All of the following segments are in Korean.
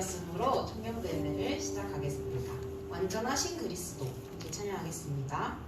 되었으므로 청년부 예배를 시작하겠습니다. 완전하신 그리스도 함께 찬양하겠습니다.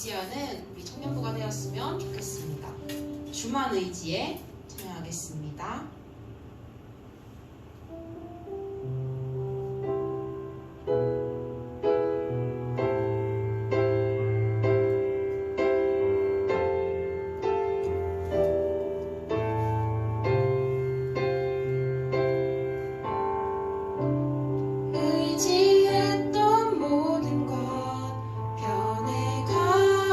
의지하는 우리 청년부가 되었으면 좋겠습니다. 주만 의지에 찬양하겠습니다. 의지했던 모든 것 변해가고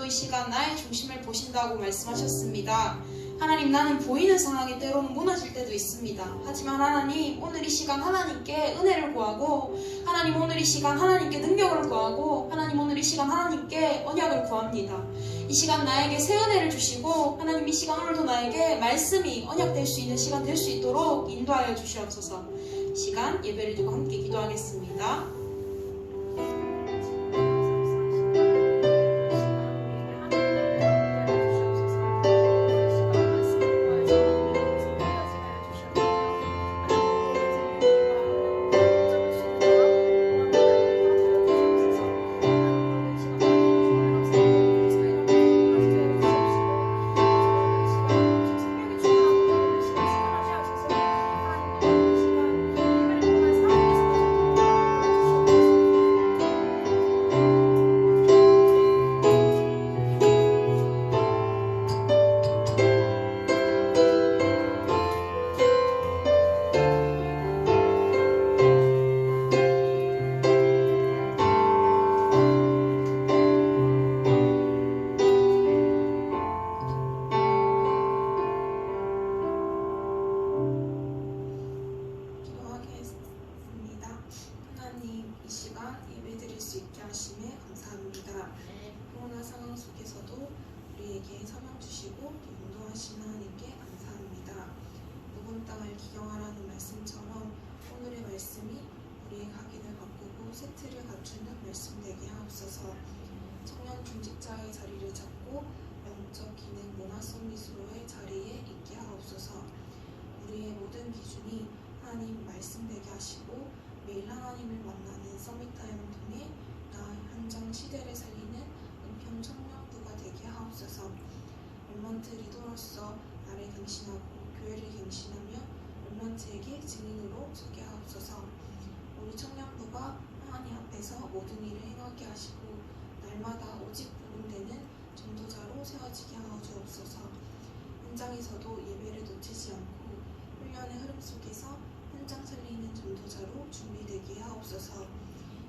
이 시간 나의 중심을 보신다고 말씀하셨습니다. 하나님, 나는 보이는 상황이 때로는 무너질 때도 있습니다. 하지만 하나님, 오늘 이 시간 하나님께 은혜를 구하고, 하나님 오늘 이 시간 하나님께 능력을 구하고, 하나님 오늘 이 시간 하나님께 언약을 구합니다. 이 시간 나에게 새 은혜를 주시고, 하나님 이 시간 오늘도 나에게 말씀이 언약될 수 있는 시간 될 수 있도록 인도하여 주시옵소서. 이 시간 예배를 두고 함께 기도하겠습니다. 중직자의 자리를 잡고 영적 기능 문화성 미술로의 자리에 있게 하옵소서. 우리의 모든 기준이 하나님 말씀 되게 하시고 매일 하나님을 만나는 서밋타임을 통해 나 현장 시대를 살리는 은평 청년부가 되게 하옵소서. 렘넌트 리더로서 나를 갱신하고 교회를 갱신하며 렘넌트에게 증인으로 서게 하옵소서. 우리 청년부가 하나님 앞에서 모든 일을 행하게 하시고 날마다 오직 부름되는 전도자로 세워지게 하여 주옵소서. 현장에서도 예배를 놓치지 않고 훈련의 흐름 속에서 현장 살리는 전도자로 준비되게 하옵소서.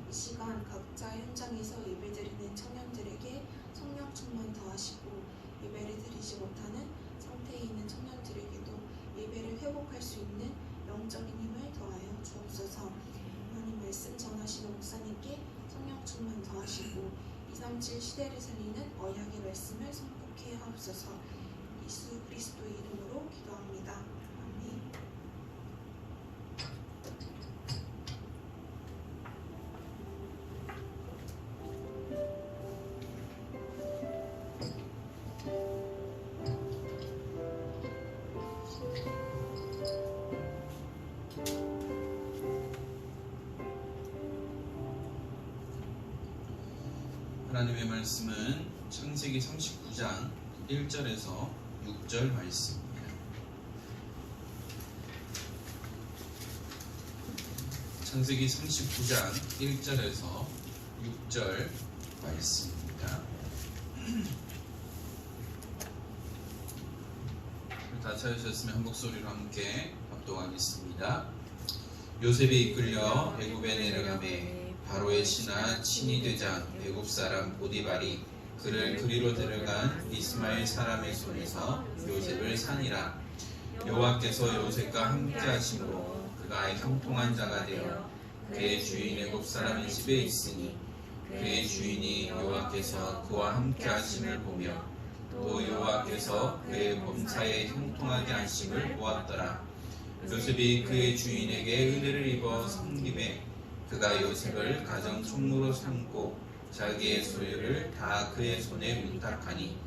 이 시간 각자 현장에서 예배드리는 청년들에게 성령 충만 더하시고 예배를 드리지 못하는 상태에 있는 청년들에게도 예배를 회복할 수 있는 영적인 힘을 더하여 주옵소서. 하나님 말씀 전하시는 목사님께 성령 충만 더하시고 237 시대를 살리는 언약의 말씀을 선포케 하옵소서. 예수 그리스도의 이름으로 기도합니다. 아멘. 하나님의 말씀은 창세기 39장 1절에서 6절 말씀입니다. 창세기 39장 1절에서 6절 말씀입니다. 다 찾으셨으면 한 목소리로 함께 합독하겠습니다. 요셉이 이끌려 애굽에 내려가매 바로의 신하 친히 되자 애굽 사람 보디발이 그를 그리로 데려간 이스마엘 사람의 손에서 요셉을 산이라. 여호와께서 요셉과 함께 하심으로 그가 형통한 자가 되어 그의 주인 애굽 사람의 집에 있으니 그의 주인이 여호와께서 그와 함께 하심을 보며 또 여호와께서 그의 범사에 형통하게 하심을 보았더라. 요셉이 그의 주인에게 은혜를 입어 섬김에 그가 요셉을 가정 총무로 삼고 자기의 소유를 다 그의 손에 위탁하니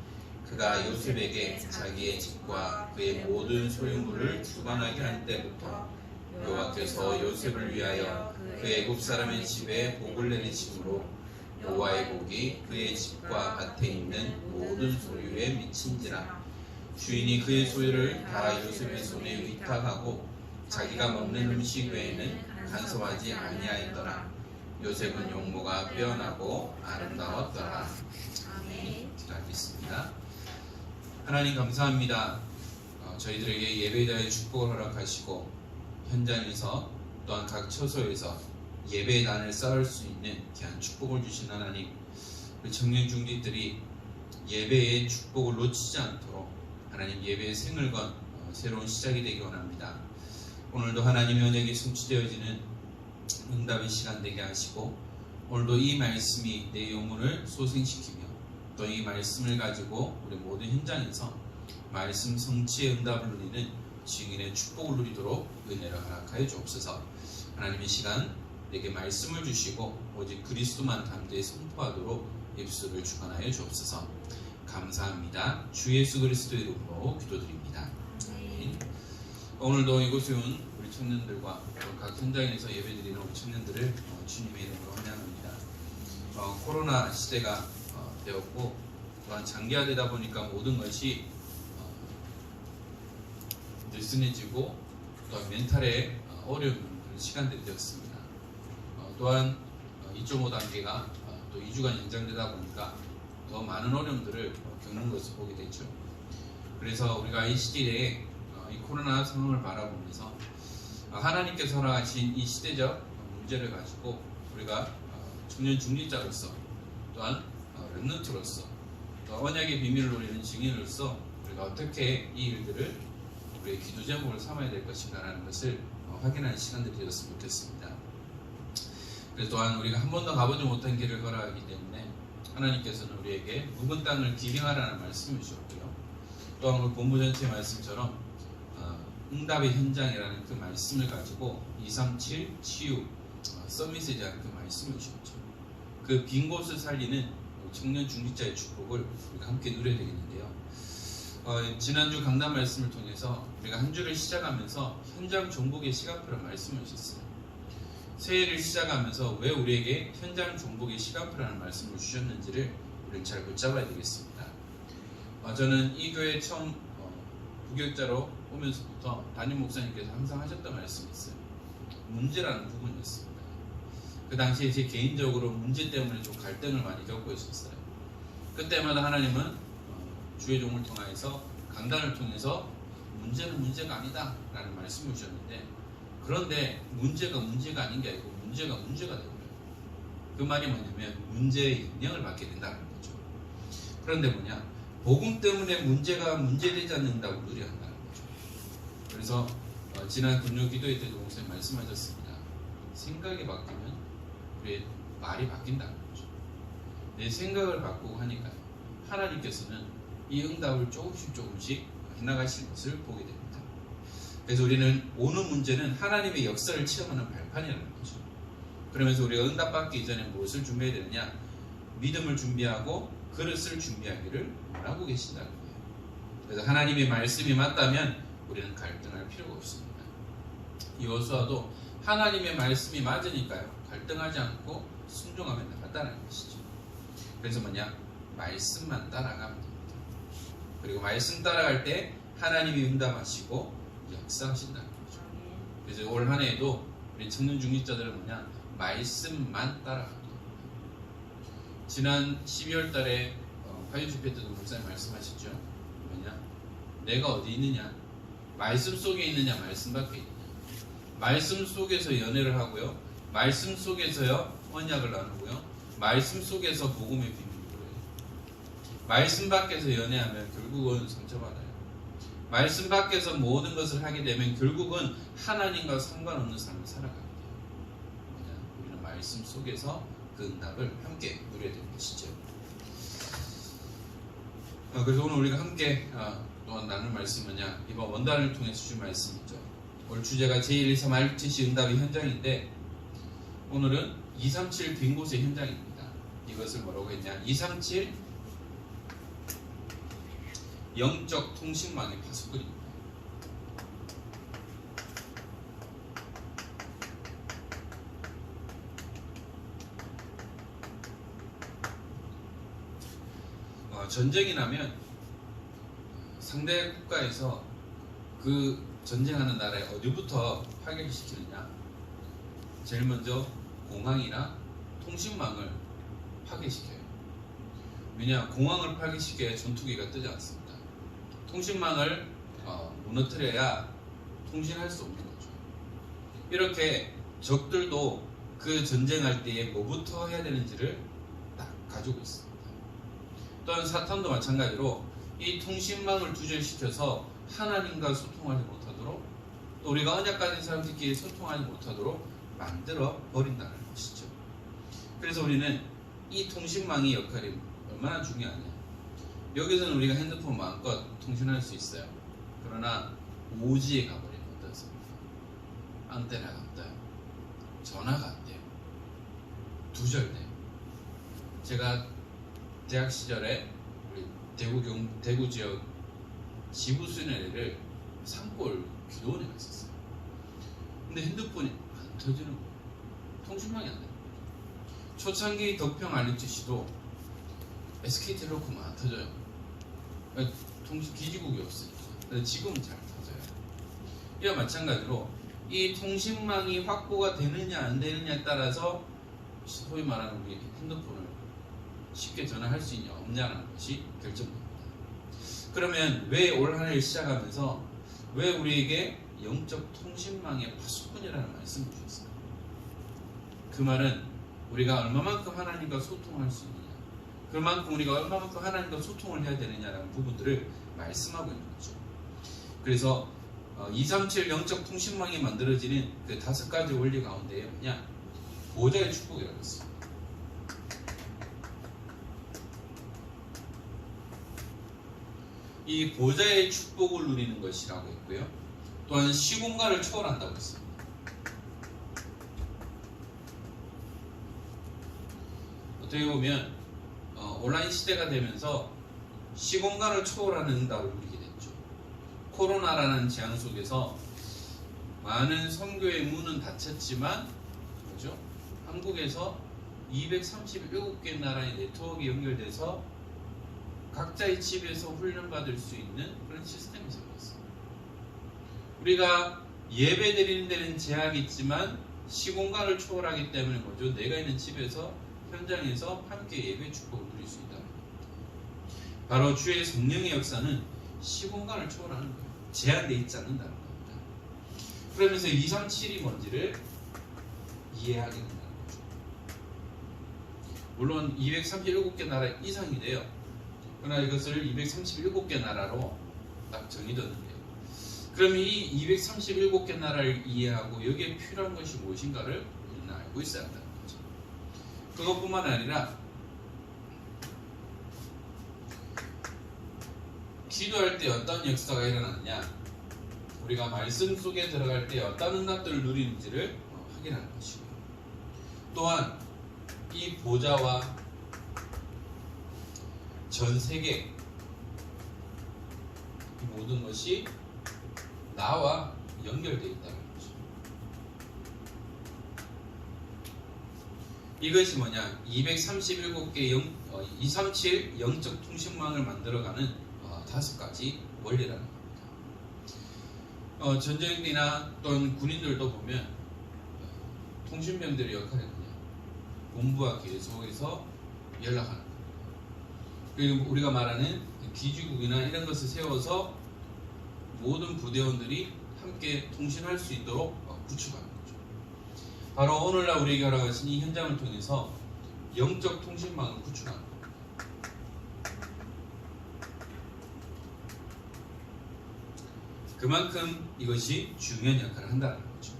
그가 요셉에게 자기의 집과 그의 모든 소유물을 주관하게 한 때부터 여호와께서 요셉을 위하여 그 애굽 사람의 집에 복을 내리심으로 여호와의 복이 그의 집과 밭에 있는 모든 소유에 미친지라. 주인이 그의 소유를 다 요셉의 손에 위탁하고 자기가 먹는 음식 외에는 간섭하지 아니하였더라. 요셉은 용모가 빼어나고 아름다웠더라. 아멘. 기도하겠습니다. 하나님 감사합니다. 저희들에게 예배에 대해 축복을 허락하시고 현장에서 또한 각 처소에서 예배의 단을 쌓을 수 있는 귀한 축복을 주신 하나님, 우리 청년 중직들이 예배의 축복을 놓치지 않도록 하나님 예배의 생을 건 새로운 시작이 되기 원합니다. 오늘도 하나님의 언약이 성취되어지는 응답의 시간 되게 하시고 오늘도 이 말씀이 내 영혼을 소생시키며 또 이 말씀을 가지고 우리 모든 현장에서 말씀 성취의 응답을 누리는 증인의 축복을 누리도록 은혜를 허락하여 주옵소서. 하나님의 시간 내게 말씀을 주시고 오직 그리스도만 담대히 선포하도록 입술을 주관하여 주옵소서. 감사합니다. 주 예수 그리스도의 이름으로 기도드립니다. 아멘. 오늘도 이곳에 온 우리 청년들과 각 현장에서 예배드리는 우리 청년들을 주님의 이름으로 환영합니다. 코로나 시대가 되었고 또한 장기화되다 보니까 모든 것이 느슨해지고 또한 멘탈에 어려운 그런 시간들이 되었습니다. 또한 2.5 단계가 또 2주간 연장되다 보니까 더 많은 어려움들을 겪는 것을 보게 됐죠. 그래서 우리가 이 시대에 이 코로나 상황을 바라보면서 하나님께서 허락하신 이 시대적 문제를 가지고 우리가 청년 중립자로서 또한 렘넌트로서 또 언약의 비밀을 누리는 증인으로서 우리가 어떻게 이 일들을 우리의 기도 제목을 삼아야 될 것인가라는 것을 확인하는 시간들이 되었으면 좋겠습니다. 그래서 또한 우리가 한 번도 가보지 못한 길을 걸어가기 때문에 하나님께서는 우리에게 묵은 땅을 기경하라는 말씀을 주셨고요. 또한 오늘 본문 전체 말씀처럼 응답의 현장이라는 그 말씀을 가지고 237 치유 서밋에 대한 그 말씀을 주셨죠. 그 빈 곳을 살리는 청년 중직자의 축복을 우리가 함께 누려야 되겠는데요. 지난주 강단 말씀을 통해서 우리가 한 주를 시작하면서 현장 정복의 시간표를 말씀을 주셨어요. 새해를 시작하면서 왜 우리에게 현장 정복의 시간표라는 말씀을 주셨는지를 우리는 잘 붙잡아야 되겠습니다. 저는 이 교회 처음 부교육자로 오면서부터 담임 목사님께서 항상 하셨던 말씀이 있어요. 문제라는 부분이었습니다. 그 당시에 제 개인적으로 문제 때문에 좀 갈등을 많이 겪고 있었어요. 그때마다 하나님은 주의 종을 통해서 강단을 통해서 문제는 문제가 아니다 라는 말씀을 주셨는데, 그런데 문제가 문제가 아닌 게 아니고 문제가 문제가 되고요. 그 말이 뭐냐면 문제의 영향을 받게 된다는 거죠. 그런데 뭐냐, 복음 때문에 문제가 문제되지 않는 응답을 누려야 한다는 거죠. 그래서 지난 금요 기도회 때도 목사님 말씀하셨습니다. 생각이 바뀌면 우리의 말이 바뀐다는 거죠. 내 생각을 바꾸고 하니까요, 하나님께서는 이 응답을 조금씩 해나가시는 것을 보게 됩니다. 그래서 우리는 오는 문제는 하나님의 역사를 체험하는 발판이라는 거죠. 그러면서 우리가 응답받기 이전에 무엇을 준비해야 되느냐? 믿음을 준비하고 그릇을 준비하기를 원하고 계신다는 거예요. 그래서 하나님의 말씀이 맞다면 우리는 갈등할 필요가 없습니다. 여호수아도 하나님의 말씀이 맞으니까요, 갈등하지 않고 순종하면 나갔다는 것이죠. 그래서 뭐냐? 말씀만 따라가면 됩니다. 그리고 말씀 따라갈 때 하나님이 응답하시고 역사하신다는 거죠. 그래서 올 한 해에도 우리 청년 중립자들은 뭐냐? 말씀만 따라가면 됩니다. 지난 12월 달에 화요 집회 때도 목사님 말씀하셨죠. 뭐냐? 내가 어디 있느냐? 말씀 속에 있느냐? 말씀 밖에 있느냐? 말씀 속에서 연애를 하고요, 말씀 속에서요 언약을 나누고요, 말씀 속에서 복음의 비밀을 보여요. 말씀 밖에서 연애하면 결국은 상처받아요. 말씀 밖에서 모든 것을 하게 되면 결국은 하나님과 상관없는 삶을 살아가게 돼요. 뭐냐? 우리는 말씀 속에서 그 응답을 함께 누려야 되는 것이죠. 그래서 오늘 우리가 함께 또한 나눌 말씀은 뭐냐? 이번 원단을 통해서 주신 말씀이죠. 올 주제가 제124 말티시 응답의 현장인데, 오늘은 237 빈 곳의 현장입니다. 이것을 뭐라고 했냐? 237 영적 통신망의 파수꾼입니다. 전쟁이 나면 상대 국가에서 그 전쟁하는 나라에 어디부터 파괴시키느냐? 제일 먼저 공항이나 통신망을 파괴시켜요. 왜냐? 공항을 파괴시켜야 전투기가 뜨지 않습니다. 통신망을 무너뜨려야 통신할 수 없는 거죠. 이렇게 적들도 그 전쟁할 때에 뭐부터 해야 되는지를 딱 가지고 있습니다. 또한 사탄도 마찬가지로 이 통신망을 두절시켜서 하나님과 소통하지 못하도록, 또 우리가 언약 가진 사람들끼리 소통하지 못하도록 만들어 버린다는 것이죠. 그래서 우리는 이 통신망의 역할이 얼마나 중요하냐. 여기서는 우리가 핸드폰 마음껏 통신할 수 있어요. 그러나 오지에 가버리면 어떻습니까? 안테나가 없어요. 전화가 안 돼요. 두절돼요. 제가 대학 시절에 우리 대구 지역 지부 수련회를 산골 기도원에 갔었어요. 근데 핸드폰이 안 터지는 거예요. 통신망이 안 돼요. 초창기 덕평 알림지시도 SK텔레콤은 안 터져요. 통신 기지국이 없으니까. 근데 지금은 잘 터져요. 이와 마찬가지로 이 통신망이 확보가 되느냐 안 되느냐에 따라서 소위 말하는 우리 핸드폰을 쉽게 전화할 수 있냐 없냐는 것이 결정됩니다. 그러면 왜 올 한 해를 시작하면서 왜 우리에게 영적 통신망의 파수꾼이라는 말씀을 주셨어요? 그 말은 우리가 얼마만큼 하나님과 소통할 수 있느냐, 그만큼 우리가 얼마만큼 하나님과 소통을 해야 되느냐라는 부분들을 말씀하고 있는 거죠. 그래서 237 영적 통신망이 만들어지는 그 5가지 원리 가운데에 뭐냐? 보좌의 축복이라고 했습니다. 이 보좌의 축복을 누리는 것이라고 했고요. 또한 시공간을 초월한다고 했습니다. 어떻게 보면 온라인 시대가 되면서 시공간을 초월하는 응답을 누리게 됐죠. 코로나라는 재앙 속에서 많은 선교의 문은 닫혔지만 뭐죠? 한국에서 237개 나라의 네트워크가 연결돼서 각자의 집에서 훈련받을 수 있는 그런 시스템이 생겼어요. 우리가 예배 드리는 데는 제약이 있지만 시공간을 초월하기 때문에 뭐죠? 내가 있는 집에서 현장에서 함께 예배 축복을 누릴 수 있다는 겁니다. 바로 주의 성령의 역사는 시공간을 초월하는 거예요. 제한되어 있지 않는다는 겁니다. 그러면서 237이 뭔지를 이해하게 된다는 거죠. 물론 237개 나라 이상이 돼요. 그러나 이것을 237개 나라로 딱 정해졌는데요. 그럼 이 237개 나라를 이해하고 여기에 필요한 것이 무엇인가를 우리는 알고 있어야 한다는 거죠. 그것뿐만 아니라 기도할 때 어떤 역사가 일어났냐, 우리가 말씀 속에 들어갈 때 어떤 응답들을 누리는지를 확인하는 것이고요. 또한 이 보좌와 전 세계 이 모든 것이 나와 연결되어 있다는 거죠. 이것이 뭐냐? 237개 237 영적 통신망을 만들어가는 5가지 원리라는 겁니다. 전쟁이나 또는 군인들도 보면 통신병들의 역할이 뭐냐? 본부와 계속해서 연락하는 겁니다. 그리고 우리가 말하는 기지국이나 이런 것을 세워서 모든 부대원들이 함께 통신할 수 있도록 구축하는 거죠. 바로 오늘날 우리에게 허락하신 이 현장을 통해서 영적 통신망을 구축하는 겁니다. 그만큼 이것이 중요한 역할을 한다는 거죠.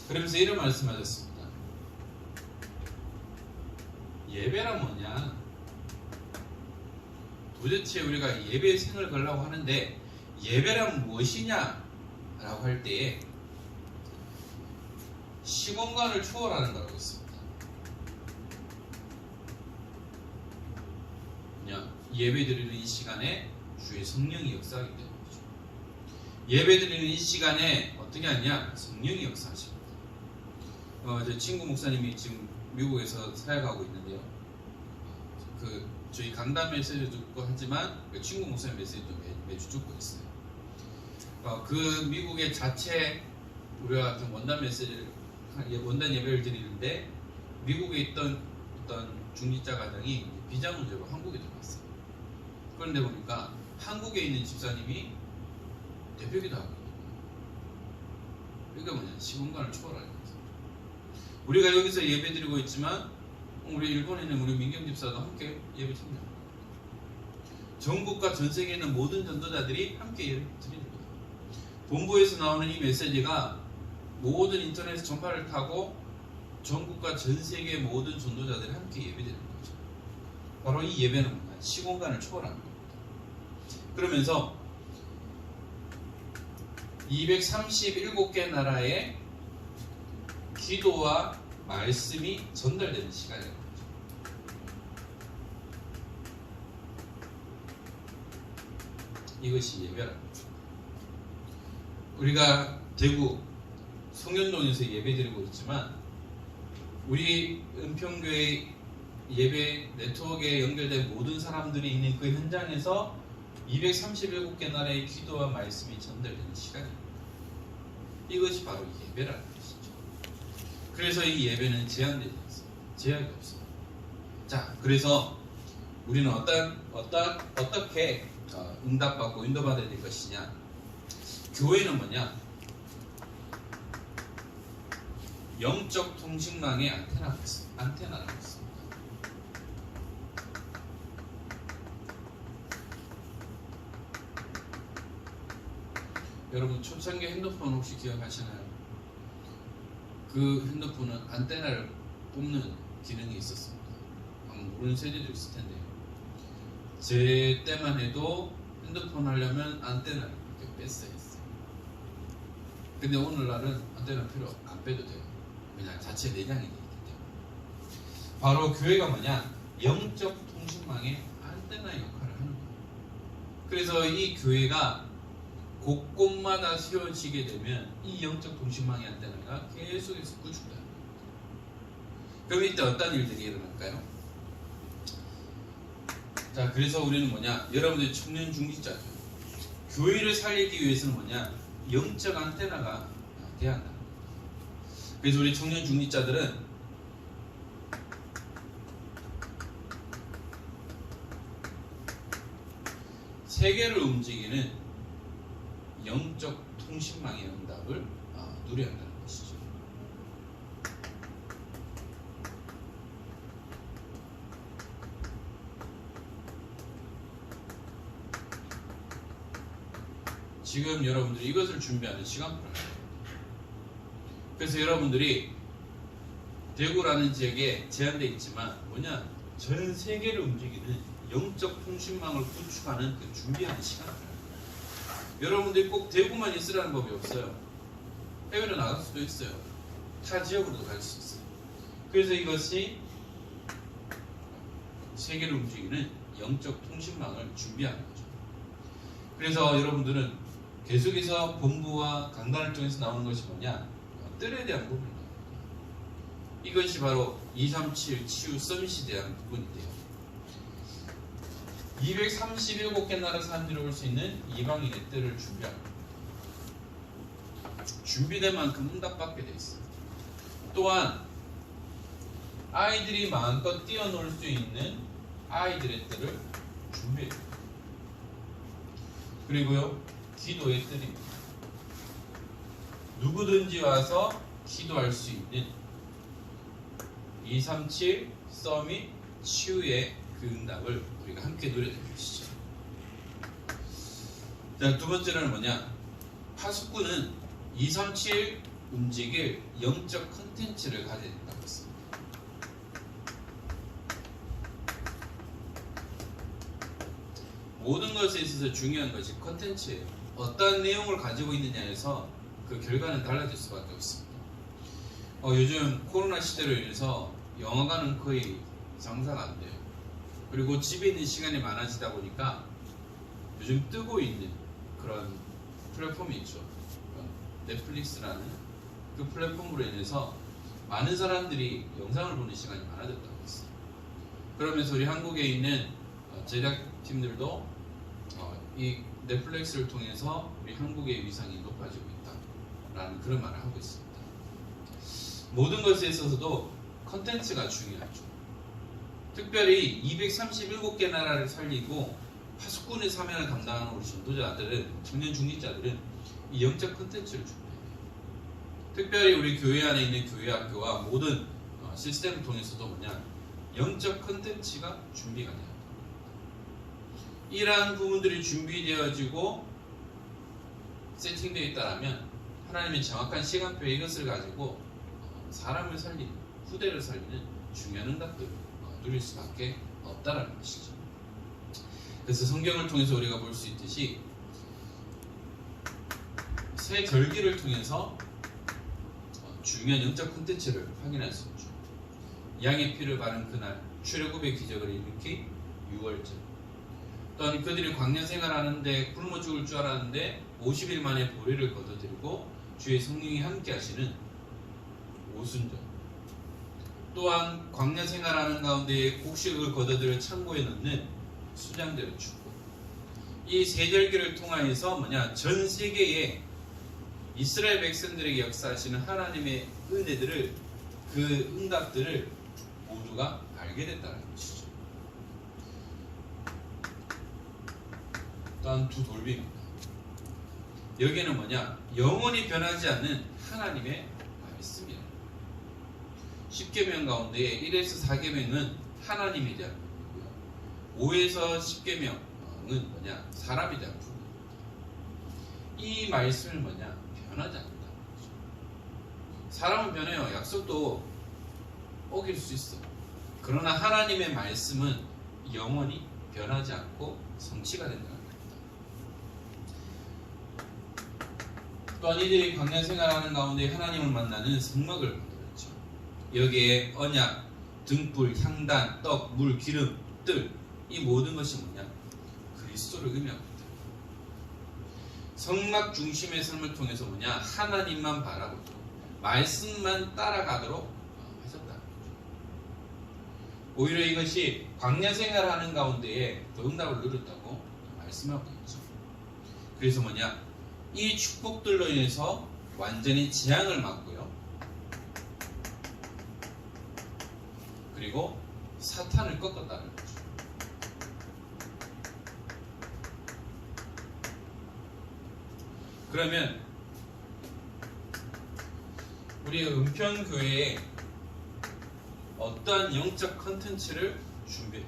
그러면서 이런 말씀하셨습니다. 예배란 뭐냐? 도대체 우리가 예배의 생을 걸라고 하는데 예배란 무엇이냐? 라고 할 때에 시공간을 초월하는 거라고 했습니다. 그냥 예배 드리는 이 시간에 주의 성령이 역사하기 때문이죠. 예배 드리는 이 시간에 어떻게 하냐? 성령이 역사하십니다. 제 친구 목사님이 지금 미국에서 사역하고 있는데요. 저희 강단 메시지도 듣고 하지만 친구 목사님 메시지도 매주 듣고 있어요. 그 미국의 자체 우리가 같은 원단 메시지를 원단 예배를 드리는데 미국에 있던 어떤 중직자 가정이 비자 문제로 한국에 들어왔어요. 그런데 보니까 한국에 있는 집사님이 대표기도 하고 있는 거예요. 그러니까 뭐냐? 시공간을 초월하는 거죠. 우리가 여기서 예배 드리고 있지만 우리 일본에 있는 우리 민경 집사도 함께 예배 참여합니다. 전국과 전 세계에 있는 모든 전도자들이 함께 예배 드리는 거예요. 본부에서 나오는 이 메시지가 모든 인터넷 전파를 타고 전국과 전 세계의 모든 전도자들이 함께 예배드리는 거죠. 바로 이 예배는 뭐냐? 시공간을 초월하는 겁니다. 그러면서 237개 나라의 기도와 말씀이 전달되는 시간이에요. 이것이 예배랍니다. 우리가 대구 성현동에서 예배드리고 있지만 우리 은평교회 예배 네트워크에 연결된 모든 사람들이 있는 그 현장에서 237개 나라의 기도와 말씀이 전달되는 시간입니다. 이것이 바로 예배라는 것이죠. 그래서 이 예배는 제한되지 않습니다. 제약이 없습니다. 자, 그래서 우리는 어떻게 응답받고 인도받아야 될 것이냐? 교회는 뭐냐? 영적 통신망의 안테나라고 했습니다. 여러분 초창기 핸드폰 혹시 기억하시나요? 그 핸드폰은 안테나를 뽑는 기능이 있었습니다. 모르는 세대도 있을 텐데요. 제 때만 해도 핸드폰 하려면 안테나를 이렇게 뺐어야 했어요. 근데 오늘날은 안테나 필요 안 빼도 돼요. 그냥 자체 내장이 되어 있기 때문에. 바로 교회가 뭐냐? 영적 통신망의 안테나 역할을 하는 거예요. 그래서 이 교회가 곳곳마다 세워지게 되면 이 영적 통신망의 안테나가 계속해서 구축돼요. 그럼 이때 어떤 일들이 일어날까요? 자, 그래서 우리는 뭐냐? 여러분들이 청년 중직자죠. 교회를 살리기 위해서는 뭐냐? 영적 안테나가 돼야 한다. 그래서 우리 청년 중직자들은 세계를 움직이는 영적 통신망의 응답을 누려야 한다는 것이죠. 지금 여러분들이 이것을 준비하는 시간표를 그래서 여러분들이 대구라는 지역에 제한되어 있지만 뭐냐? 전 세계를 움직이는 영적 통신망을 구축하는 그 준비하는 시간표를 여러분들이 꼭 대구만 있으라는 법이 없어요. 해외로 나갈 수도 있어요. 타 지역으로도 갈 수 있어요. 그래서 이것이 세계를 움직이는 영적 통신망을 준비하는 거죠. 그래서 여러분들은 계속해서 본부와 강단을 통해서 나오는 것이 뭐냐? 뜰에 대한 부분입니다. 이것이 바로 237 치유 서밋에 대한 부분인데요. 237개 나라 사람들이 올 수 있는 이방인의 뜰을 준비합니다. 준비된 만큼 응답받게 되어 있어요. 또한 아이들이 마음껏 뛰어놀 수 있는 아이들의 뜰을 준비해요. 그리고요, 기도의 뜰입니다. 누구든지 와서 기도할 수 있는 237 서밋 치유의 그 응답을 우리가 함께 누려낼 것이죠. 자, 두 번째는 뭐냐? 파수꾼은 237 움직일 영적 컨텐츠를 가져야 된다고 했습니다. 모든 것에 있어서 중요한 것이 컨텐츠예요. 어떤 내용을 가지고 있느냐에서 그 결과는 달라질 수밖에 없습니다. 요즘 코로나 시대로 인해서 영화관은 거의 장사가 안 돼요. 그리고 집에 있는 시간이 많아지다 보니까 요즘 뜨고 있는 그런 플랫폼이 있죠. 넷플릭스라는 그 플랫폼으로 인해서 많은 사람들이 영상을 보는 시간이 많아졌다고 했어요. 그러면서 우리 한국에 있는 제작팀들도 이 넷플릭스를 통해서 우리 한국의 위상이 높아지고 있다라는 그런 말을 하고 있습니다. 모든 것에 있어서도 컨텐츠가 중요하죠. 특별히 237개 나라를 살리고 파수꾼의 사명을 감당하는 우리 전도자들은, 청년 중직자들은 이 영적 컨텐츠를 준비해요. 특별히 우리 교회 안에 있는 교회 학교와 모든 시스템을 통해서도 뭐냐? 영적 컨텐츠가 준비가 돼요. 이러한 부분들이 준비되어지고 세팅되어 있다면 하나님의 정확한 시간표에 이것을 가지고 사람을 살리는, 후대를 살리는 중요한 응답들을 누릴 수밖에 없다라는 것이죠. 그래서 성경을 통해서 우리가 볼 수 있듯이 새 절기를 통해서 중요한 영적 콘텐츠를 확인할 수 있죠. 양의 피를 바른 그날 출애굽의 기적을 일으킨 6월절, 또한 그들이 광야 생활하는데 굶어 죽을 줄 알았는데 50일 만에 보리를 거둬들이고 주의 성령이 함께 하시는 오순절, 또한 광야 생활하는 가운데 곡식을 거둬들여 창고에 넣는 수장대의 축복, 이 세 절기를 통하여서 전 세계에 이스라엘 백성들에게 역사하시는 하나님의 은혜들을, 그 응답들을 모두가 알게 됐다는 것이죠. 또한 두 돌비입니다. 여기에는 영원히 변하지 않는 하나님의 말씀이에요. 10계명 가운데 1에서 4계명은 하나님에 대한 부분이고요. 5에서 10계명은 사람에 대한 부분. 이 말씀을 변하지 않는다. 사람은 변해요. 약속도 어길 수 있어. 그러나 하나님의 말씀은 영원히 변하지 않고 성취가 된다는 겁니다. 또한 이들이 광야 생활하는 가운데 하나님을 만나는 성막을 만들었죠. 여기에 언약, 등불, 향단, 떡, 물, 기름, 뜰, 이 모든 것이 그리스도를 의미합니다. 성막 중심의 삶을 통해서 하나님만 바라보고 말씀만 따라가도록 하셨다는 거죠. 오히려 이것이 광야 생활하는 가운데에 그 응답을 누렸다고 말씀하고 있죠. 그래서 이 축복들로 인해서 완전히 재앙을 막고요. 그리고 사탄을 꺾었다는 거죠. 그러면 우리 은평교회에 어떠한 영적 컨텐츠를 준비해요?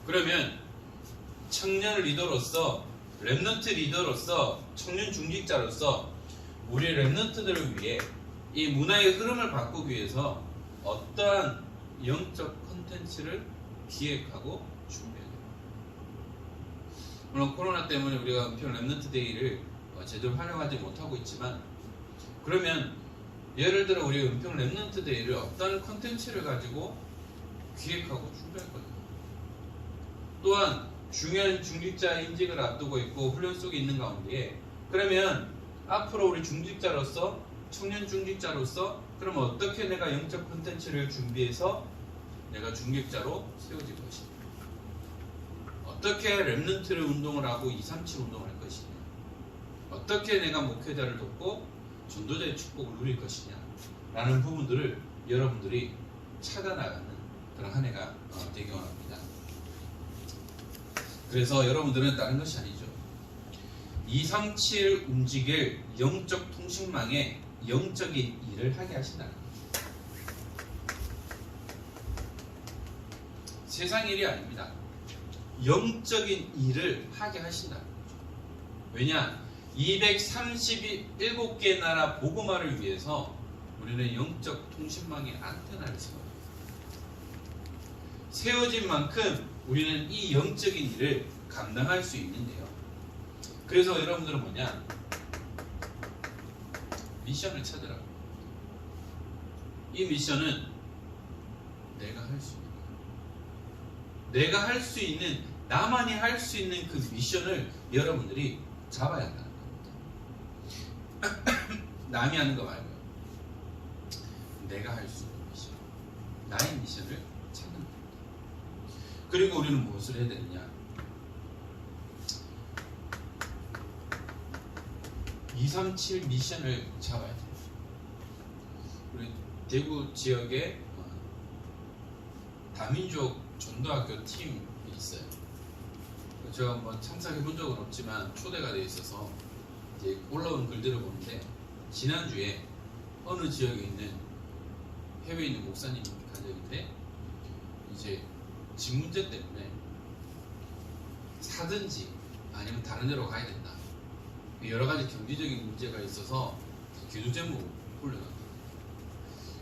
그러면 청년 리더로서, 렘넌트 리더로서, 청년 중직자로서 우리 렘넌트들을 위해 이 문화의 흐름을 바꾸기 위해서 어떠한 영적 컨텐츠를 기획하고 준비해야 돼요. 물론 코로나 때문에 우리가 은평 렘넌트 데이를 제대로 활용하지 못하고 있지만, 그러면 예를 들어 우리 은평 렘넌트 데이를 어떤 컨텐츠를 가지고 기획하고 준비할 거예요. 또한 중요한 중직자 임직을 앞두고 있고 훈련 속에 있는 가운데, 그러면 앞으로 우리 중직자로서, 청년 중직자로서 그러면 어떻게 내가 영적 콘텐츠를 준비해서 내가 중직자로 세워질 것이냐, 어떻게 렘넌트를 운동을 하고 237 운동을 할 것이냐, 어떻게 내가 목회자를 돕고 전도자의 축복을 누릴 것이냐 라는 부분들을 여러분들이 찾아나가는 그런 한 해가 되기 원합니다. 그래서 여러분들은 다른 것이 아니죠. 237 움직일 영적 통신망에 영적인 일을 하게 하신다는 거죠. 세상 일이 아닙니다. 영적인 일을 하게 하신다는 거죠. 왜냐? 237개 나라 복음화를 위해서 우리는 영적 통신망의 안테나를 세워요. 세워진 만큼 우리는 이 영적인 일을 감당할 수 있는데요. 그래서 여러분들은 미션을 찾으라고. 이 미션은 내가 할 수 있는 거예요. 내가 할 수 있는, 나만이 할 수 있는 그 미션을 여러분들이 잡아야 한다는 겁니다. 남이 하는 거 말고요. 내가 할 수 있는 미션, 나의 미션을 찾는 겁니다. 그리고 우리는 무엇을 해야 되느냐? 237 미션을 잡아야 돼요. 우리 대구 지역에 다민족 전도학교 팀이 있어요. 제가 참석해 본 적은 없지만 초대가 돼 있어서 이제 올라온 글들을 보는데, 지난주에 어느 지역에 있는 해외에 있는 목사님 가족인데 이제 집 문제 때문에 사든지 아니면 다른 데로 가야 된다. 여러 가지 경제적인 문제가 있어서 기도 제목을 올려놨다.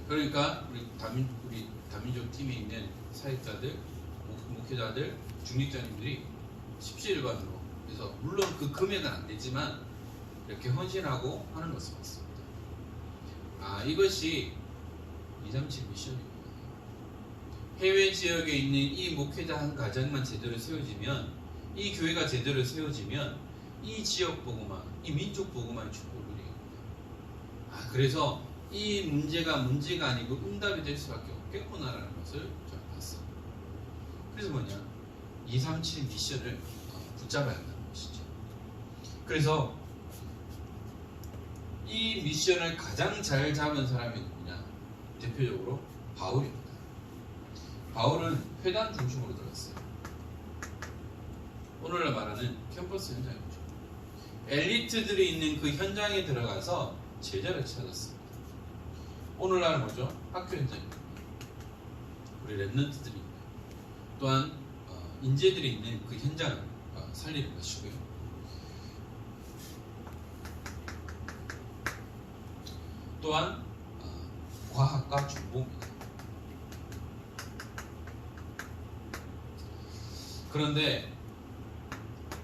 그러니까 우리 다민족 팀에 있는 사역자들, 목회자들, 중직자님들이 십시일반으로 그래서 물론 그 금액은 안 되지만 이렇게 헌신하고 하는 것을 봤습니다. 이것이 237 미션입니다. 해외 지역에 있는 이 목회자 한 가정만 제대로 세워지면, 이 교회가 제대로 세워지면 이 지역 보고만, 이 민족 보고만 축복을 누리게 됩니다. 그래서 이 문제가 아니고 응답이 될 수밖에 없겠구나라는 것을 좀 봤어요. 그래서 237 미션을 붙잡아야 한다는 것이죠. 그래서 이 미션을 가장 잘 잡은 사람이 누구냐? 대표적으로 바울입니다. 바울은 회당 중심으로 들어갔어요. 오늘날 말하는 캠퍼스 현장이죠. 엘리트들이 있는 그 현장에 들어가서 제자를 찾았습니다. 오늘날은 뭐죠? 학교 현장입니다. 우리 랩런트들이 있는, 또한 인재들이 있는 그 현장을 살리는 것이고요. 또한 과학과 정보입니다. 그런데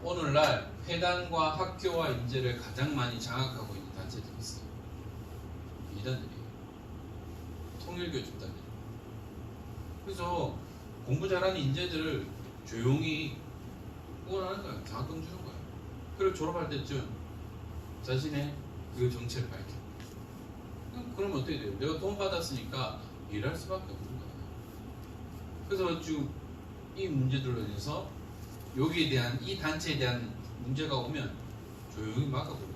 오늘날 회당과 학교와 인재를 가장 많이 장악하고 있는 단체들이 있어요. 이단들이에요. 통일교 집단들. 그래서 공부 잘하는 인재들을 조용히 후원하는 거예요. 장학금 주는 거예요. 그리고 졸업할 때쯤 자신의 그 정체를 밝혀. 그러면 어떻게 돼요? 내가 돈 받았으니까 일할 수밖에 없는 거예요. 그래서 지금 이 문제들로 인해서 여기에 대한, 이 단체에 대한 문제가 오면 조용히 막아버려요.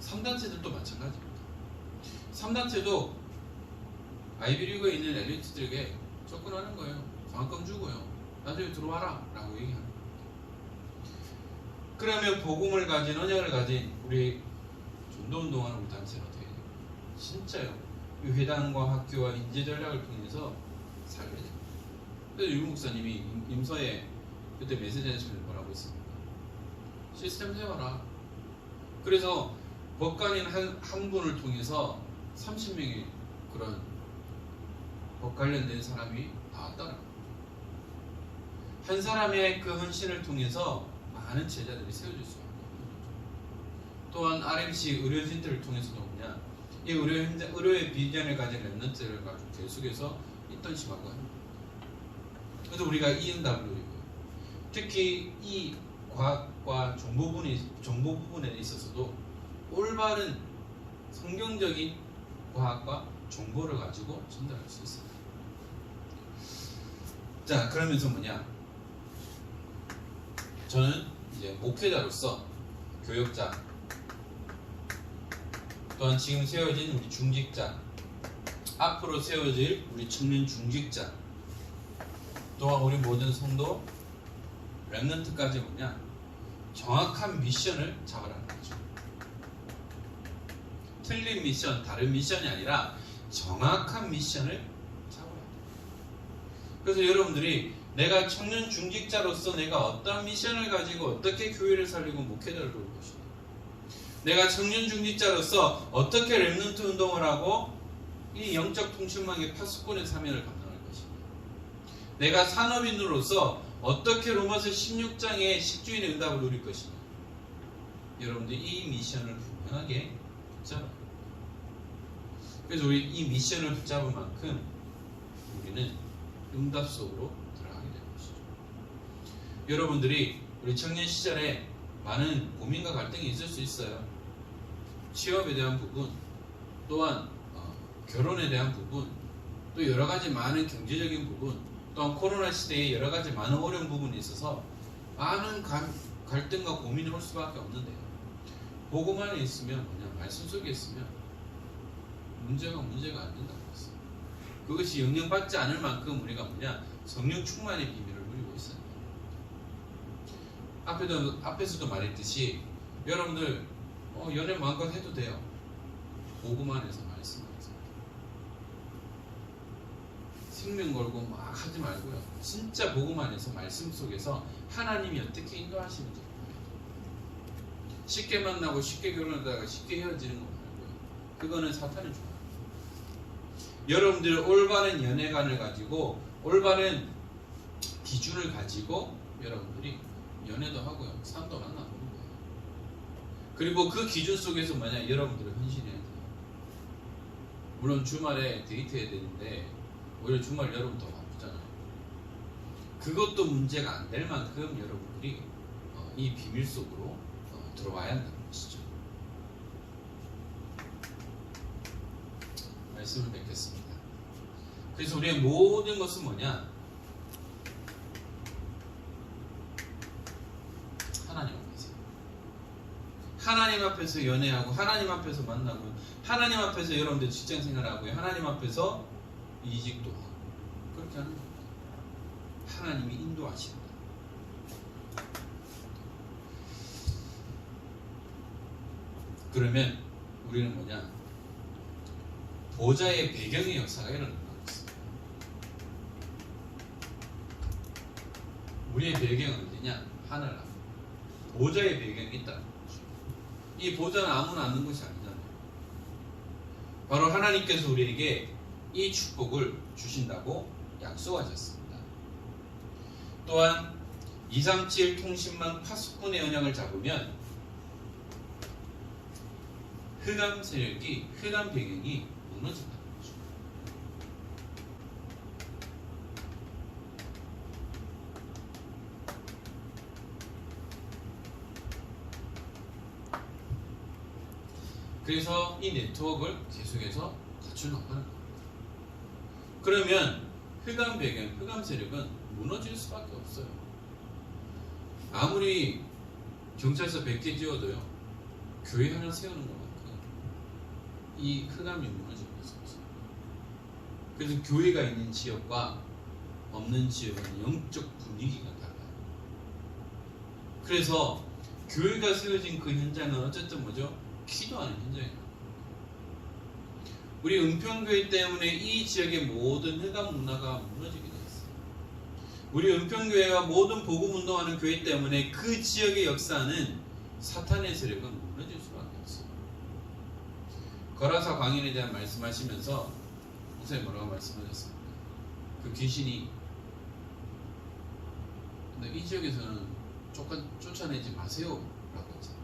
3단체들도 마찬가지입니다. 3단체도 아이비리그에 있는 엘리트들에게 접근하는 거예요. 장학금 주고요. 나중에 들어와라 라고 얘기하는 거예요. 그러면 복음을 가진, 언약을 가진 우리 전도운동하는 우리 단체는 어떻게 돼요? 진짜요. 이 회당과 학교와 인재 전략을 통해서 살게 돼요. 그래서 유 목사님이 임서에 그때 메시지에서 뭐라고 했습니까? 시스템 세워라. 그래서 법관인 한 분을 통해서 30명의 그런 법 관련된 사람이 나왔다는 거예요. 한 사람의 그 헌신을 통해서 많은 제자들이 세워질 수가 있거든요. 또한 RMC 의료진들을 통해서도 뭐냐, 이 의료의 비전을 가진 랩런트를 가지고 계속해서 인턴십하고 합니다. 그래서 우리가 이 응답을 누리고요. 특히 이 과학과 정보 부분에 있어서도 올바른 성경적인 과학과 정보를 가지고 전달할 수 있습니다. 자, 그러면서 뭐냐? 저는 이제 목회자로서 교역자, 또한 지금 세워진 우리 중직자, 앞으로 세워질 우리 청년 중직자, 또한 우리 모든 성도 랩런트까지 뭐냐? 정확한 미션을 잡아라는 거죠. 틀린 미션, 다른 미션이 아니라 정확한 미션을 잡아야 돼요. 그래서 여러분들이 내가 청년 중직자로서 내가 어떤 미션을 가지고 어떻게 교회를 살리고 목회자를 도울 것인가, 내가 청년 중직자로서 어떻게 랩런트 운동을 하고 이 영적 통신망의 파수꾼의 사명을 감당할 것인가, 내가 산업인으로서 어떻게 로마서 16장의 식주인의 응답을 누릴 것인가. 여러분들이 이 미션을 분명하게 붙잡아요. 그래서 우리 이 미션을 붙잡은 만큼 우리는 응답 속으로 들어가게 되는 것이죠. 여러분들이 우리 청년 시절에 많은 고민과 갈등이 있을 수 있어요. 취업에 대한 부분, 또한 결혼에 대한 부분, 또 여러 가지 많은 경제적인 부분, 또한 코로나 시대에 여러 가지 많은 어려운 부분이 있어서 많은 갈등과 고민이 올 수밖에 없는데요. 복음만에 있으면, 뭐냐, 말씀 속에 있으면 문제가 안 된다고 했어요. 그것이 영향받지 않을 만큼 우리가 뭐냐, 성령 충만의 비밀을 누리고 있어요. 앞에서도 말했듯이 여러분들 연애 마음껏 해도 돼요. 복음 안에서, 말씀 안에서. 생명 걸고 막 하지 말고요. 진짜 복음 안에서 말씀 속에서 하나님이 어떻게 인도하시는지 쉽게 만나고 쉽게 결혼하다가 쉽게 헤어지는 거 말고요. 그거는 사탄의 좋아요. 여러분들 올바른 연애관을 가지고 올바른 기준을 가지고 여러분들이 연애도 하고요. 사람도 만나보는 거예요. 그리고 그 기준 속에서 만약 여러분들은 헌신해야 돼요. 물론 주말에 데이트해야 되는데 오히려 주말 여러분 더 바쁘잖아요. 그것도 문제가 안 될 만큼 여러분들이 이 비밀 속으로 들어와야 한다는 것이죠. 말씀을 뵙겠습니다. 그래서 우리의 모든 것은 뭐냐? 하나님 앞에서. 하나님 앞에서 연애하고 하나님 앞에서 만나고 하나님 앞에서 여러분들 직장 생활하고 하나님 앞에서 이직도 하고 그렇게 하는 겁니다. 하나님이 인도하신다. 그러면 우리는 뭐냐? 보좌의 배경의 역사가 일어나고 있습니다. 우리의 배경은 어디냐? 하늘나라. 보좌의 배경이 있다는 거죠. 이 보좌는 아무나 앉는 것이 아니잖아요. 바로 하나님께서 우리에게 이 축복을 주신다고 약속하셨습니다. 또한 237 통신망 파수꾼의 언약을 잡으면 흑암 세력이, 흑암 배경이 무너진다는 거죠. 그래서 이 네트워크를 계속해서 갖춰나가는 겁니다. 그러면 흑암 배경, 흑암 세력은 무너질 수밖에 없어요. 아무리 경찰서 100개 지어도요, 교회 하나 세우는 것만큼 이 흑암이 무너질 수 없어요. 그래서 교회가 있는 지역과 없는 지역은 영적 분위기가 달라요. 그래서 교회가 세워진 그 현장은 어쨌든 뭐죠? 기도하는 현장이에요. 우리 은평교회 때문에 이 지역의 모든 흑암 문화가 무너지게 되었어요. 우리 은평교회와 모든 복음운동하는 교회 때문에 그 지역의 역사는 사탄의 세력은 무너질 수밖에 없어요. 거라사 광인에 대한 말씀하시면서 목사님 뭐라고 말씀하셨습니까? 그 귀신이 근데 이 지역에서는 쫓아내지 마세요 라고 했잖아요.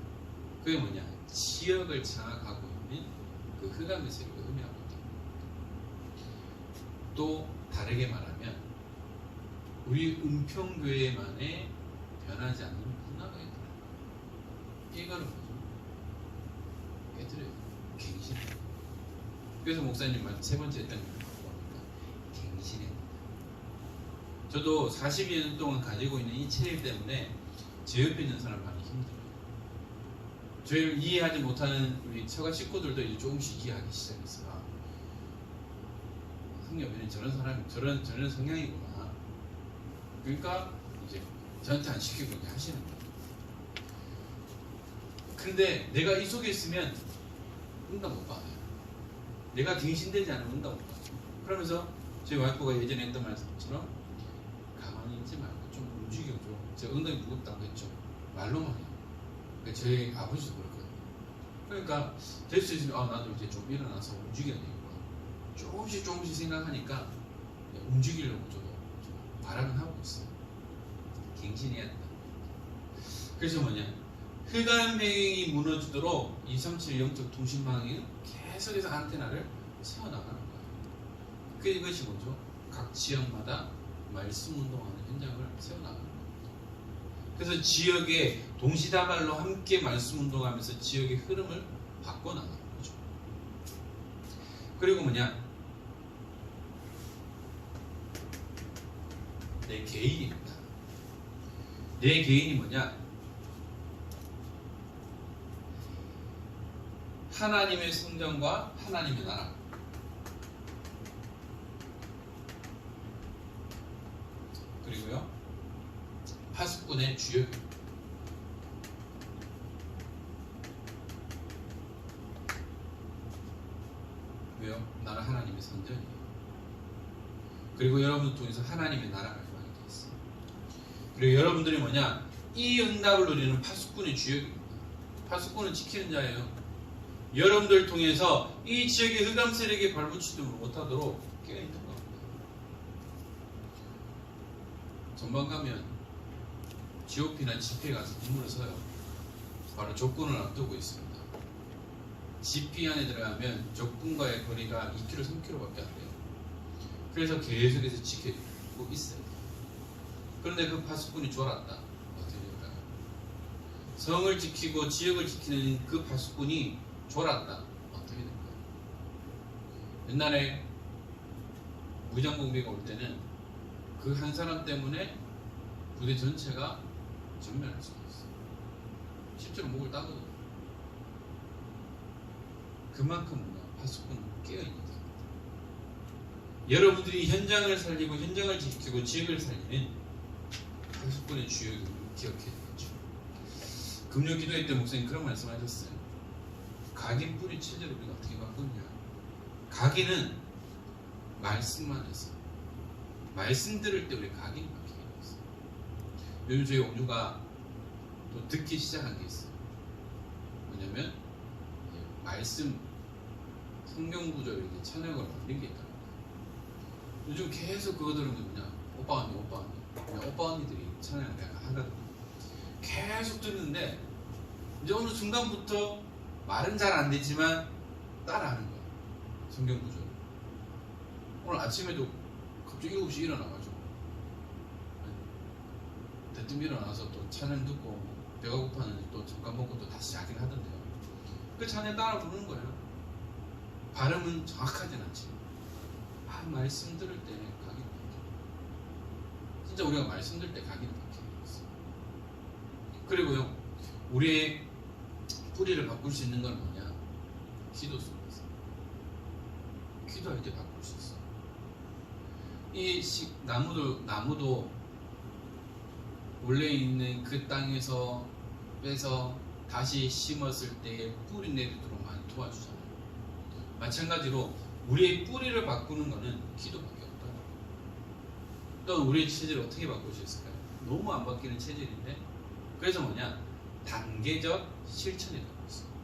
그게 뭐냐? 지역을 장악하고 있는 그 흑암의 세력을 의미하고 있다. 또 다르게 말하면 우리 은평교회만의 변하지 않는 문화가 있다. 이거는 뭐죠? 깨뜨려요. 갱신. 그래서 목사님 말 세 번째 했던 게 뭐니까 갱신해. 저도 42년 동안 가지고 있는 이 체질 때문에 제 옆에 있는 사람 많이 힘들어요. 저희를 이해하지 못하는 우리 처가 식구들도 이제 조금씩 이해하기 시작했어요. 성녀는 저런 사람이 저런 성향이구나. 그러니까 이제 저한테 안 시키고 이렇게 하시는 거예요. 근데 내가 이 속에 있으면 응답 못 받아요. 내가 갱신되지 않으면 응답 못 받아요. 그러면서 저희 와이프가 예전에 했던 말씀처럼 가만히 있지 말고 좀 움직여줘. 제가 엉덩이 무겁다고 했죠. 말로만 해요. 저희 아버지도 그렇거든요. 그러니까 될 수 있으면 나도 이제 좀 일어나서 움직여야 되겠구나. 조금씩 생각하니까 움직이려고 저도 좀 바람은 하고 있어요. 갱신해야 된다. 그래서 뭐냐? 흑암 배경이 무너지도록 237 영적 통신망이 계속해서 안테나를 세워나가는 거예요. 그것이 뭐죠? 각 지역마다 말씀 운동하는 현장을 세워나가는 거예요. 그래서 지역에 동시다발로 함께 말씀 운동하면서 지역의 흐름을 바꿔나가는 거죠. 그리고 뭐냐? 내 개인입니다. 내 개인이 뭐냐? 하나님의 성전과 하나님의 나라. 그리고요, 파수꾼의 주역입니다. 왜요? 나는 하나님의 성전이에요. 그리고 여러분을 통해서 하나님의 나라가 임하게 되어 있어요. 그리고 여러분들이 뭐냐? 이 응답을 누리는 파수꾼의 주역입니다. 파수꾼은 지키는 자예요. 여러분들 통해서 이 지역의 흑암 세력에 발붙이지 못하도록 깨어있는 겁니다. 전방 가면 GOP나 집회에 가서 눈물을 서요. 바로 적군을 앞두고 있습니다. GP 안에 들어가면 적군과의 거리가 2km, 3km밖에 안 돼요. 그래서 계속해서 지키고 있어요. 그런데 그 파수꾼이 졸았다. 어떻게 될까요? 성을 지키고 지역을 지키는 그 파수꾼이 졸았다. 어떻게 될까요? 옛날에 무장공비가 올 때는 그 한 사람 때문에 부대 전체가 전멸할 수가 있어요. 실제로 목을 따거든요. 그만큼 파수꾼은 깨어있는 겁니다. 여러분들이 현장을 살리고 현장을 지키고 지역을 살리는 파수꾼의 주역을 기억해야 되겠죠. 금요 기도회 때 목사님 그런 말씀하셨어요. 각인 뿌리 체제를 우리가 어떻게 바꾸냐? 각인은 말씀만 해서 말씀 들을 때 우리 각인이 바뀌게 되었어요. 요즘 저희 옹주가 또 듣기 시작한 게 있어요. 뭐냐면 말씀 성경 구절을 이제 찬양을 올린 게 있다. 요즘 계속 그거 들으면 그냥 오빠 언니 그냥 오빠 언니들이 찬양을 내가 하거든요. 계속 듣는데 이제 어느 순간부터 말은 잘 안 되지만 따라하는 거예요. 성경 구절. 오늘 아침에도 갑자기 7시 일어나가지고 대뜸 일어나서 또 찬양 듣고 배가 고파는데 또 잠깐 먹고 또 다시 자긴 하던데요. 그 찬양 따라 부르는 거예요. 발음은 정확하진 않지만 말씀 들을 때 각이 바뀌어요. 진짜 우리가 말씀 들을 때 각이 바뀌는 있어요. 그리고요, 우리의 뿌리를 바꿀 수 있는 건 뭐냐? 기도 속에서. 기도할 때 바꿀 수 있어요. 이 나무도 원래 있는 그 땅에서 빼서 다시 심었을 때 뿌리 내리도록 많이 도와주잖아요. 마찬가지로 우리의 뿌리를 바꾸는 것은 기도밖에 없다. 또 우리의 체질을 어떻게 바꿀 수 있을까요? 너무 안 바뀌는 체질인데, 그래서 뭐냐? 단계적 실천이 되고 있습니다.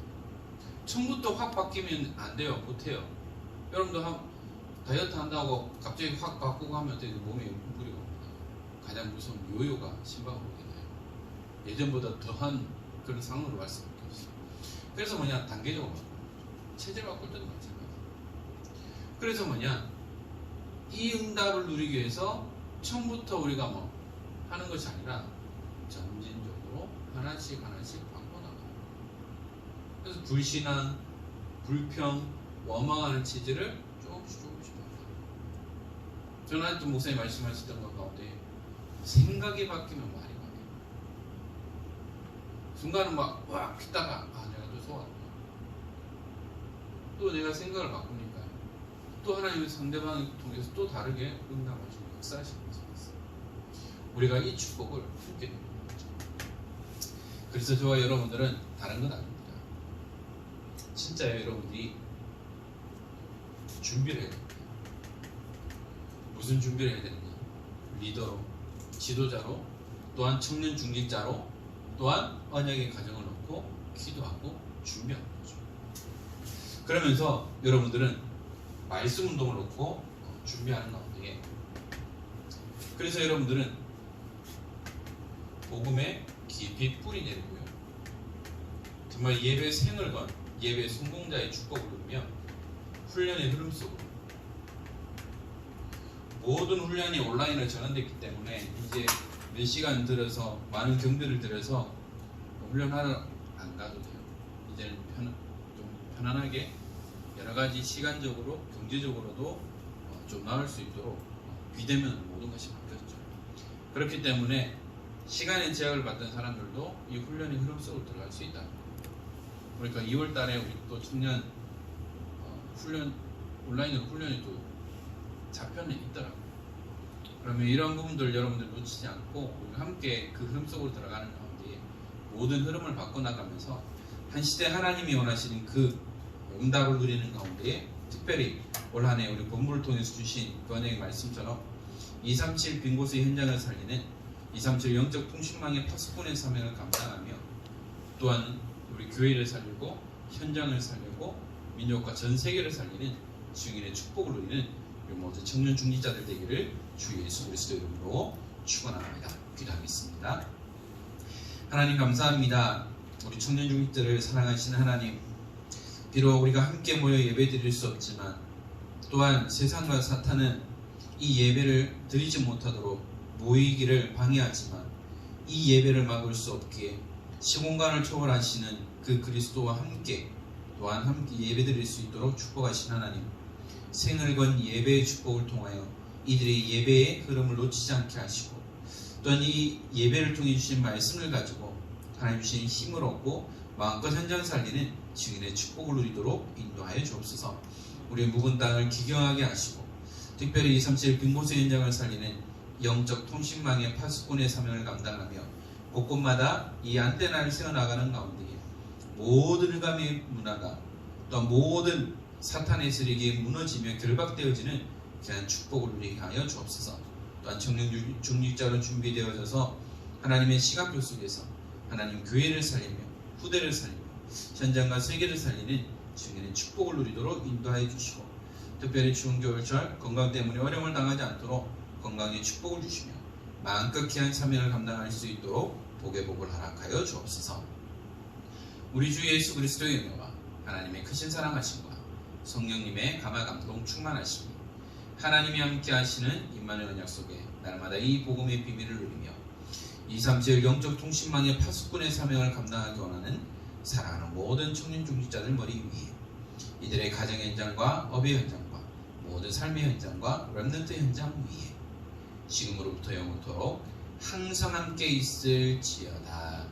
처음부터 확 바뀌면 안 돼요. 못해요. 여러분도 다이어트 한다고 갑자기 확 바꾸고 하면 어떻게 몸에 무리가 옵니다. 가장 무서운 요요가 심박으로 되나요? 예전보다 더한 그런 상황으로 갈 수밖에 없어요. 그래서 뭐냐? 단계적으로 바꾸는 거죠. 체질 바꿀 때도 마찬가지예요. 그래서 뭐냐? 이 응답을 누리기 위해서 처음부터 우리가 뭐 하는 것이 아니라 점진적으로 하나씩 바꿔나가요. 그래서 불신앙, 불평, 원망하는 체질을 조금씩 바꿔요. 저는 아직도 목사님 말씀하셨던 것 가운데 생각이 바뀌면 말이 바뀌어요. 순간은 막 피다가 내가 또 속았구나. 또 내가 생각을 바꾸니까 또 하나님의 상대방을 통해서 또 다르게 응답하시고 역사하시는 것이 있어요. 우리가 이 축복을 품게 됩니다. 그래서 저와 여러분들은 다른 건 아닙니다. 진짜 여러분들이 준비를 해야 됩니다. 무슨 준비를 해야 되느냐? 리더로, 지도자로, 또한 청년 중직자로, 또한 언약의 가정을 놓고 기도하고 준비하는 거죠. 그러면서 여러분들은 말씀 운동을 놓고 준비하는 가운데, 그래서 여러분들은 복음에 깊이 뿌리 내리고요. 정말 예배 생을 건 예배 성공자의 축복을 누리며 훈련의 흐름 속으로, 모든 훈련이 온라인으로 전환됐기 때문에 이제 몇 시간 들여서 많은 경비를 들여서 훈련하러 안 가도 돼요. 이제는 좀 편안하게 여러 가지 시간적으로 경제적으로도 좀 나을 수 있도록 비대면 모든 것이 바뀌었죠. 그렇기 때문에 시간의 제약을 받던 사람들도 이 훈련의 흐름 속으로 들어갈 수 있다. 그러니까 2월 달에 우리 또 청년 훈련, 온라인으로 훈련이 또 잡혀는 있더라고요. 그러면 이런 부분들 여러분들 놓치지 않고 우리 함께 그 흐름 속으로 들어가는 가운데 모든 흐름을 바꿔나가면서 한 시대 하나님이 원하시는 그 응답을 누리는 가운데 특별히 올 한 해 우리 본문을 통해서 주신 은혜의 말씀처럼 237 빈곳의 현장을 살리는 237 영적 통신망의 파수꾼의 사명을 감당하며 또한 우리 교회를 살리고 현장을 살리고 민족과 전 세계를 살리는 증인의 축복을 누리는 우리 모든 청년 중직자들 되기를 주 예수 그리스도 이름으로 축원합니다. 기도하겠습니다. 하나님 감사합니다. 우리 청년 중직자들을 사랑하시는 하나님, 비록 우리가 함께 모여 예배드릴 수 없지만 또한 세상과 사탄은 이 예배를 드리지 못하도록 모이기를 방해하지만 이 예배를 막을 수 없기에 시공간을 초월하시는 그 그리스도와 함께 또한 함께 예배드릴 수 있도록 축복하신 하나님, 생을 건 예배의 축복을 통하여 이들의 예배의 흐름을 놓치지 않게 하시고 또한 이 예배를 통해 주신 말씀을 가지고 하나님 주신 힘을 얻고 마음껏 현장 살리는 증인의 축복을 누리도록 인도하여 주옵소서. 우리의 묵은 땅을 기경하게 하시고 특별히 237 빈곳의 현장을 살리는 영적 통신망의 파수꾼의 사명을 감당하며 곳곳마다 이 안테나를 세워나가는 가운데에 모든 흑암의 문화가 또 모든 사탄의 세력이 무너지며 결박되어지는 귀한 축복을 누리게 하여 주옵소서. 또한 청년 중직자로 준비되어져서 하나님의 시간표 속에서 하나님 교회를 살리며 후대를 살리며 현장과 세계를 살리는 증인의 축복을 누리도록 인도하여 주시고 특별히 추운 겨울철 건강 때문에 어려움을 당하지 않도록 건강의 축복을 주시며 마음껏 귀한 사명을 감당할 수 있도록 복의 복을 허락하여 주옵소서. 우리 주 예수 그리스도의 은혜와 하나님의 크신 사랑하심과 성령님의 감화 감동 충만하심이 하나님이 함께 하시는 임마누엘 언약 속에 날마다 이 복음의 비밀을 누리며 237 영적 통신망의 파수꾼의 사명을 감당하기 원하는 사랑하는 모든 청년 중직자들 머리 위에 이들의 가정 현장과 업의 현장과 모든 삶의 현장과 렘넌트 현장 위에 지금으로부터 영원토록 항상 함께 있을지어다.